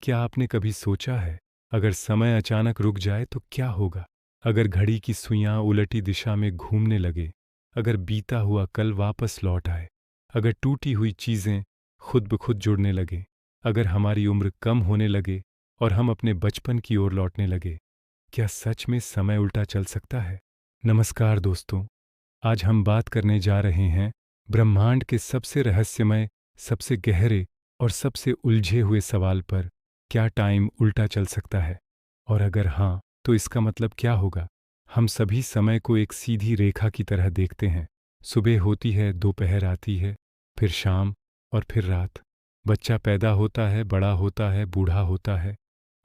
क्या आपने कभी सोचा है, अगर समय अचानक रुक जाए तो क्या होगा? अगर घड़ी की सुइयां उलटी दिशा में घूमने लगे, अगर बीता हुआ कल वापस लौट आए, अगर टूटी हुई चीजें खुद ब खुद जुड़ने लगे, अगर हमारी उम्र कम होने लगे और हम अपने बचपन की ओर लौटने लगे, क्या सच में समय उल्टा चल सकता है? नमस्कार दोस्तों, आज हम बात करने जा रहे हैं ब्रह्मांड के सबसे रहस्यमय, सबसे गहरे और सबसे उलझे हुए सवाल पर, क्या टाइम उल्टा चल सकता है? और अगर हाँ, तो इसका मतलब क्या होगा? हम सभी समय को एक सीधी रेखा की तरह देखते हैं। सुबह होती है, दोपहर आती है, फिर शाम और फिर रात। बच्चा पैदा होता है, बड़ा होता है, बूढ़ा होता है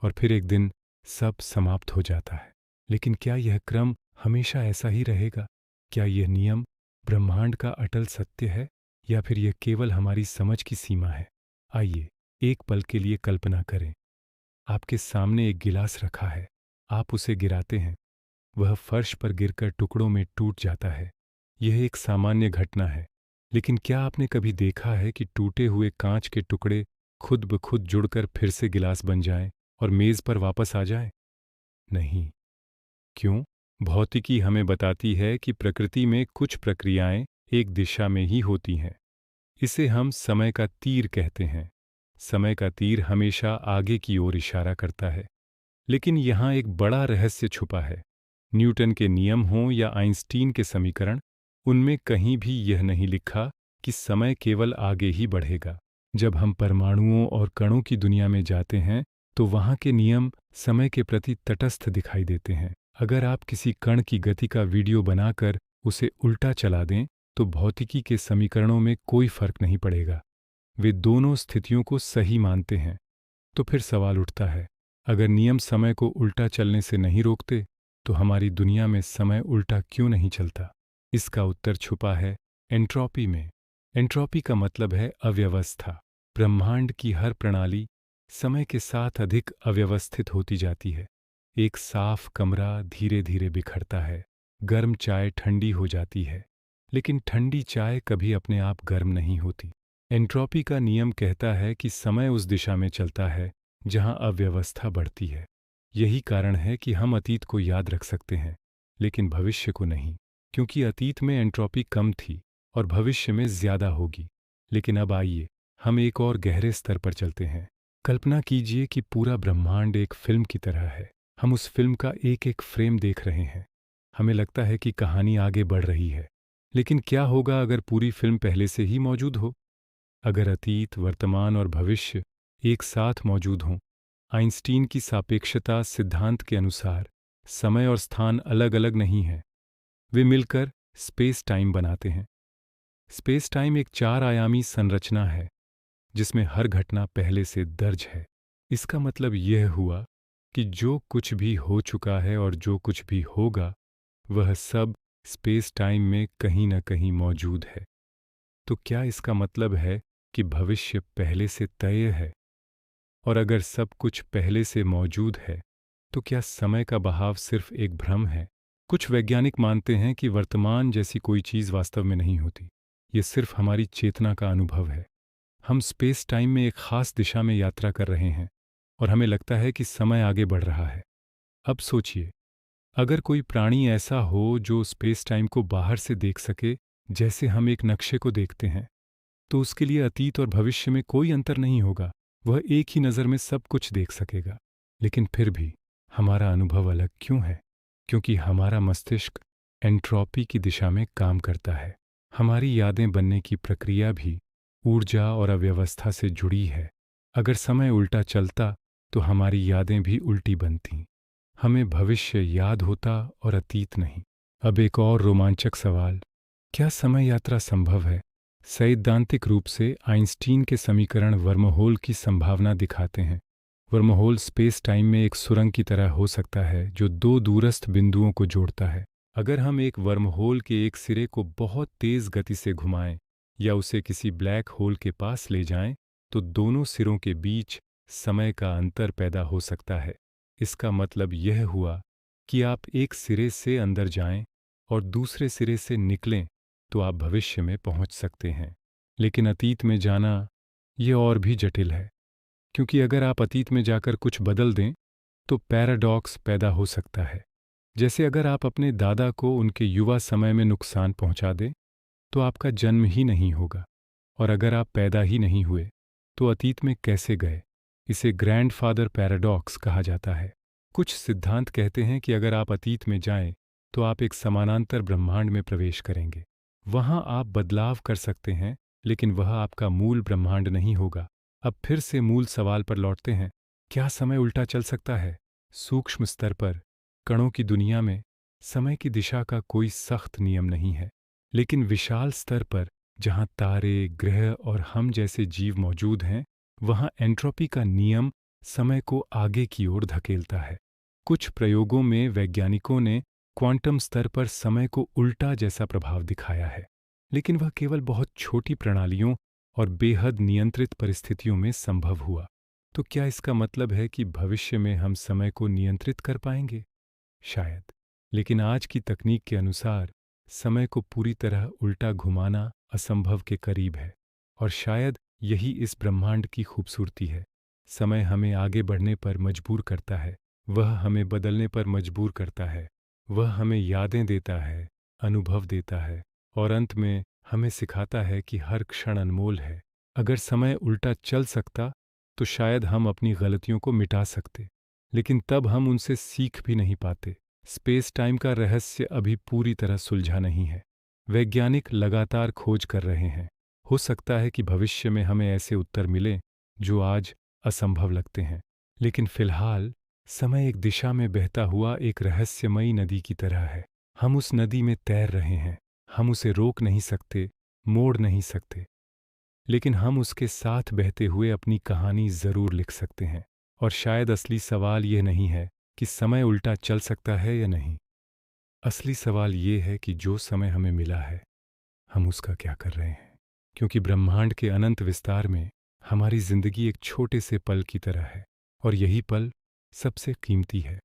और फिर एक दिन सब समाप्त हो जाता है। लेकिन क्या यह क्रम हमेशा ऐसा ही रहेगा? क्या यह नियम ब्रह्मांड का अटल सत्य है या फिर यह केवल हमारी समझ की सीमा है? आइए एक पल के लिए कल्पना करें। आपके सामने एक गिलास रखा है। आप उसे गिराते हैं। वह फर्श पर गिरकर टुकड़ों में टूट जाता है। यह एक सामान्य घटना है। लेकिन क्या आपने कभी देखा है कि टूटे हुए कांच के टुकड़े खुद ब खुद जुड़कर फिर से गिलास बन जाएं और मेज पर वापस आ जाएं? नहीं। क्यों? भौतिकी हमें बताती है कि प्रकृति में कुछ प्रक्रियाएं एक दिशा में ही होती हैं। इसे हम समय का तीर कहते हैं। समय का तीर हमेशा आगे की ओर इशारा करता है। लेकिन यहाँ एक बड़ा रहस्य छुपा है। न्यूटन के नियम हों या आइंस्टीन के समीकरण, उनमें कहीं भी यह नहीं लिखा कि समय केवल आगे ही बढ़ेगा। जब हम परमाणुओं और कणों की दुनिया में जाते हैं, तो वहाँ के नियम समय के प्रति तटस्थ दिखाई देते हैं। अगर आप किसी कण की गति का वीडियो बनाकर उसे उल्टा चला दें, तो भौतिकी के समीकरणों में कोई फर्क नहीं पड़ेगा। वे दोनों स्थितियों को सही मानते हैं। तो फिर सवाल उठता है, अगर नियम समय को उल्टा चलने से नहीं रोकते, तो हमारी दुनिया में समय उल्टा क्यों नहीं चलता? इसका उत्तर छुपा है एंट्रोपी में। एंट्रोपी का मतलब है अव्यवस्था। ब्रह्मांड की हर प्रणाली समय के साथ अधिक अव्यवस्थित होती जाती है। एक साफ कमरा धीरे धीरे बिखरता है। गर्म चाय ठंडी हो जाती है, लेकिन ठंडी चाय कभी अपने आप गर्म नहीं होती। एंट्रोपी का नियम कहता है कि समय उस दिशा में चलता है जहां अव्यवस्था बढ़ती है। यही कारण है कि हम अतीत को याद रख सकते हैं, लेकिन भविष्य को नहीं, क्योंकि अतीत में एंट्रोपी कम थी और भविष्य में ज्यादा होगी। लेकिन अब आइए हम एक और गहरे स्तर पर चलते हैं। कल्पना कीजिए कि पूरा ब्रह्मांड एक फिल्म की तरह है। हम उस फिल्म का एक एक फ्रेम देख रहे हैं। हमें लगता है कि कहानी आगे बढ़ रही है, लेकिन क्या होगा अगर पूरी फिल्म पहले से ही मौजूद हो? अगर अतीत, वर्तमान और भविष्य एक साथ मौजूद हों, आइंस्टीन की सापेक्षता सिद्धांत के अनुसार समय और स्थान अलग अलग नहीं हैं। वे मिलकर स्पेस टाइम बनाते हैं। स्पेस टाइम एक चार आयामी संरचना है जिसमें हर घटना पहले से दर्ज है। इसका मतलब यह हुआ कि जो कुछ भी हो चुका है और जो कुछ भी होगा, वह सब स्पेस टाइम में कहीं न कहीं मौजूद है। तो क्या इसका मतलब है कि भविष्य पहले से तय है? और अगर सब कुछ पहले से मौजूद है, तो क्या समय का बहाव सिर्फ एक भ्रम है? कुछ वैज्ञानिक मानते हैं कि वर्तमान जैसी कोई चीज़ वास्तव में नहीं होती। ये सिर्फ हमारी चेतना का अनुभव है। हम स्पेस टाइम में एक खास दिशा में यात्रा कर रहे हैं और हमें लगता है कि समय आगे बढ़ रहा है। अब सोचिए, अगर कोई प्राणी ऐसा हो जो स्पेस टाइम को बाहर से देख सके, जैसे हम एक नक्शे को देखते हैं, तो उसके लिए अतीत और भविष्य में कोई अंतर नहीं होगा। वह एक ही नज़र में सब कुछ देख सकेगा। लेकिन फिर भी हमारा अनुभव अलग क्यों है? क्योंकि हमारा मस्तिष्क एंट्रोपी की दिशा में काम करता है। हमारी यादें बनने की प्रक्रिया भी ऊर्जा और अव्यवस्था से जुड़ी है। अगर समय उल्टा चलता, तो हमारी यादें भी उल्टी बनतीं। हमें भविष्य याद होता और अतीत नहीं। अब एक और रोमांचक सवाल, क्या समय यात्रा संभव है? सैद्धांतिक रूप से आइंस्टीन के समीकरण वर्महोल की संभावना दिखाते हैं। वर्महोल स्पेस टाइम में एक सुरंग की तरह हो सकता है जो दो दूरस्थ बिंदुओं को जोड़ता है। अगर हम एक वर्महोल के एक सिरे को बहुत तेज गति से घुमाएं या उसे किसी ब्लैक होल के पास ले जाएं, तो दोनों सिरों के बीच समय का अंतर पैदा हो सकता है। इसका मतलब यह हुआ कि आप एक सिरे से अंदर जाएं और दूसरे सिरे से निकलें, तो आप भविष्य में पहुंच सकते हैं। लेकिन अतीत में जाना, ये और भी जटिल है, क्योंकि अगर आप अतीत में जाकर कुछ बदल दें तो पैराडॉक्स पैदा हो सकता है। जैसे अगर आप अपने दादा को उनके युवा समय में नुकसान पहुंचा दें तो आपका जन्म ही नहीं होगा, और अगर आप पैदा ही नहीं हुए तो अतीत में कैसे गए? इसे ग्रैंडफादर पैराडॉक्स कहा जाता है। कुछ सिद्धांत कहते हैं कि अगर आप अतीत में जाएं तो आप एक समानांतर ब्रह्मांड में प्रवेश करेंगे। वहां आप बदलाव कर सकते हैं, लेकिन वह आपका मूल ब्रह्मांड नहीं होगा। अब फिर से मूल सवाल पर लौटते हैं, क्या समय उल्टा चल सकता है? सूक्ष्म स्तर पर, कणों की दुनिया में समय की दिशा का कोई सख्त नियम नहीं है, लेकिन विशाल स्तर पर, जहां तारे, ग्रह और हम जैसे जीव मौजूद हैं, वहां एंट्रोपी का नियम समय को आगे की ओर धकेलता है। कुछ प्रयोगों में वैज्ञानिकों ने क्वांटम स्तर पर समय को उल्टा जैसा प्रभाव दिखाया है, लेकिन वह केवल बहुत छोटी प्रणालियों और बेहद नियंत्रित परिस्थितियों में संभव हुआ। तो क्या इसका मतलब है कि भविष्य में हम समय को नियंत्रित कर पाएंगे? शायद, लेकिन आज की तकनीक के अनुसार समय को पूरी तरह उल्टा घुमाना असंभव के करीब है, और शायद यही इस ब्रह्मांड की खूबसूरती है। समय हमें आगे बढ़ने पर मजबूर करता है, वह हमें बदलने पर मजबूर करता है, वह हमें यादें देता है, अनुभव देता है, और अंत में हमें सिखाता है कि हर क्षण अनमोल है। अगर समय उल्टा चल सकता तो शायद हम अपनी गलतियों को मिटा सकते, लेकिन तब हम उनसे सीख भी नहीं पाते। स्पेस टाइम का रहस्य अभी पूरी तरह सुलझा नहीं है। वैज्ञानिक लगातार खोज कर रहे हैं। हो सकता है कि भविष्य में हमें ऐसे उत्तर मिलें जो आज असंभव लगते हैं, लेकिन फिलहाल समय एक दिशा में बहता हुआ एक रहस्यमयी नदी की तरह है। हम उस नदी में तैर रहे हैं। हम उसे रोक नहीं सकते, मोड़ नहीं सकते, लेकिन हम उसके साथ बहते हुए अपनी कहानी जरूर लिख सकते हैं। और शायद असली सवाल यह नहीं है कि समय उल्टा चल सकता है या नहीं। असली सवाल ये है कि जो समय हमें मिला है, हम उसका क्या कर रहे हैं? क्योंकि ब्रह्मांड के अनंत विस्तार में हमारी जिंदगी एक छोटे से पल की तरह है, और यही पल सबसे कीमती है।